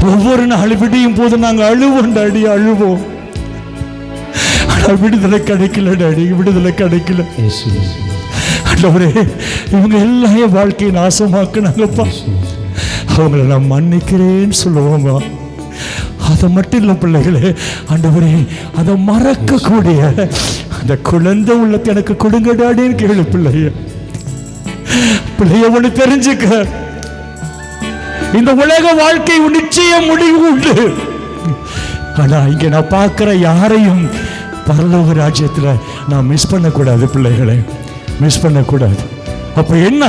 ஒவ்வொரு நாள் விடியும் போது நாங்கள் அழுவோம் டாடி, அழுவோம். ஆனால் விடுதலை கிடைக்கல டாடி, விடுதலை கிடைக்கல. ஆண்டவரே, இவங்க எல்லாம் என் வாழ்க்கையை நாசமாக்குனாங்கப்பா. அவங்கள நான் மன்னிக்கிறேன்னு சொல்லுவோங்க. அதை மட்டும் இல்லை பிள்ளைகளே, ஆண்டவரே அதை மறக்கக்கூடிய அந்த குழந்தை உள்ளத்தை எனக்கு கொடுங்க டாடின்னு கேளு. பிள்ளைய ஒன்று தெரிஞ்சுக்க, இந்த உலக வாழ்க்கை நிச்சயம் முடிவு உண்டு. ஆனா இங்க நான் பார்க்கிற யாரையும் பரலோக ராஜ்யத்துல நான் மிஸ் பண்ணக்கூடாது பிள்ளைகளை, மிஸ் பண்ணக்கூடாது. அப்ப என்ன,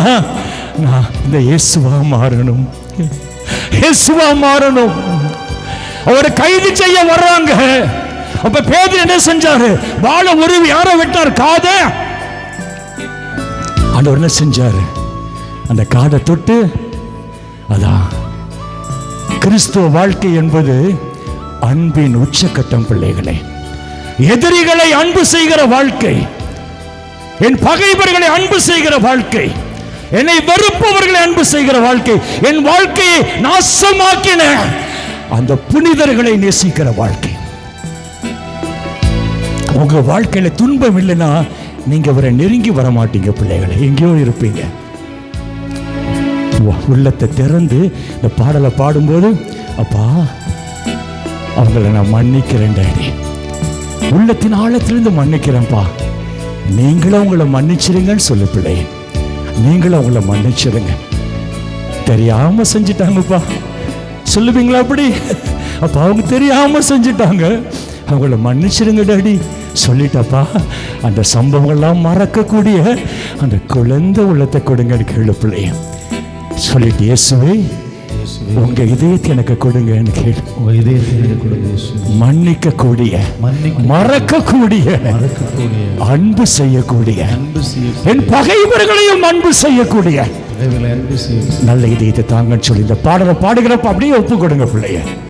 நான் இந்த இயேசுவா மாறணும், இயேசுவா மாறணும். அவரை கைது செய்ய வர்றாங்க. அப்ப பேதுரு என்ன செஞ்சாரு? வாழ உருவி யாரை விட்டார்? காதை. ஆண்டவர் என்ன செஞ்சாரு? அந்த காதை தொட்டு, அதான் கிறிஸ்துவ வாழ்க்கை என்பது அன்பின் உச்சக்கட்டம் பிள்ளைகளே. எதிரிகளை அன்பு செய்கிற வாழ்க்கை, என் பகைவர்களை அன்பு செய்கிற வாழ்க்கை, என்னை வெறுப்பவர்களை அன்பு செய்கிற வாழ்க்கை, என் வாழ்க்கையை நாசமாக்கின அந்த புனிதர்களை நேசிக்கிற வாழ்க்கை. உங்க வாழ்க்கையில துன்பம் இல்லைன்னா நீங்க அவரை நெருங்கி வர மாட்டீங்க பிள்ளைகளை, எங்கேயோ இருப்பீங்க. உள்ளத்தை திறந்து இந்த பாடலை பாடும்போது, அப்பா அவங்களை நான் மன்னிக்கிறேன் டாடி, உள்ளத்தின் ஆழத்திலிருந்து மன்னிக்கிறேன்ப்பா, நீங்களும் உங்களை மன்னிச்சிருங்கன்னு சொல்லு பிள்ளை. நீங்களும் அவங்கள மன்னிச்சிருங்க. தெரியாம செஞ்சிட்டாங்கப்பா சொல்லுவீங்களா அப்படி? அப்ப அவங்க தெரியாம செஞ்சிட்டாங்க, அவங்கள மன்னிச்சிருங்க டாடி சொல்லிட்டப்பா. அந்த சம்பவங்கள்லாம் மறக்கக்கூடிய அந்த குழந்தை உள்ளத்தை கொடுங்க கேளு பிள்ளை. சொல்லிட்டு இயேசுவே உங்க இதயத்தை எனக்கு கொடுங்கன்னு கேளு. மன்னிக்கக்கூடிய, மறக்கக்கூடிய, அன்பு செய்யக்கூடிய, என் பகைவர்களையும் அன்பு செய்யக்கூடிய நல்ல இதயத்தை தாங்கன்னு சொல்லி இந்த பாடலை பாடுகிறப்ப அப்படியே ஒப்பு கொடுங்க பிள்ளைய.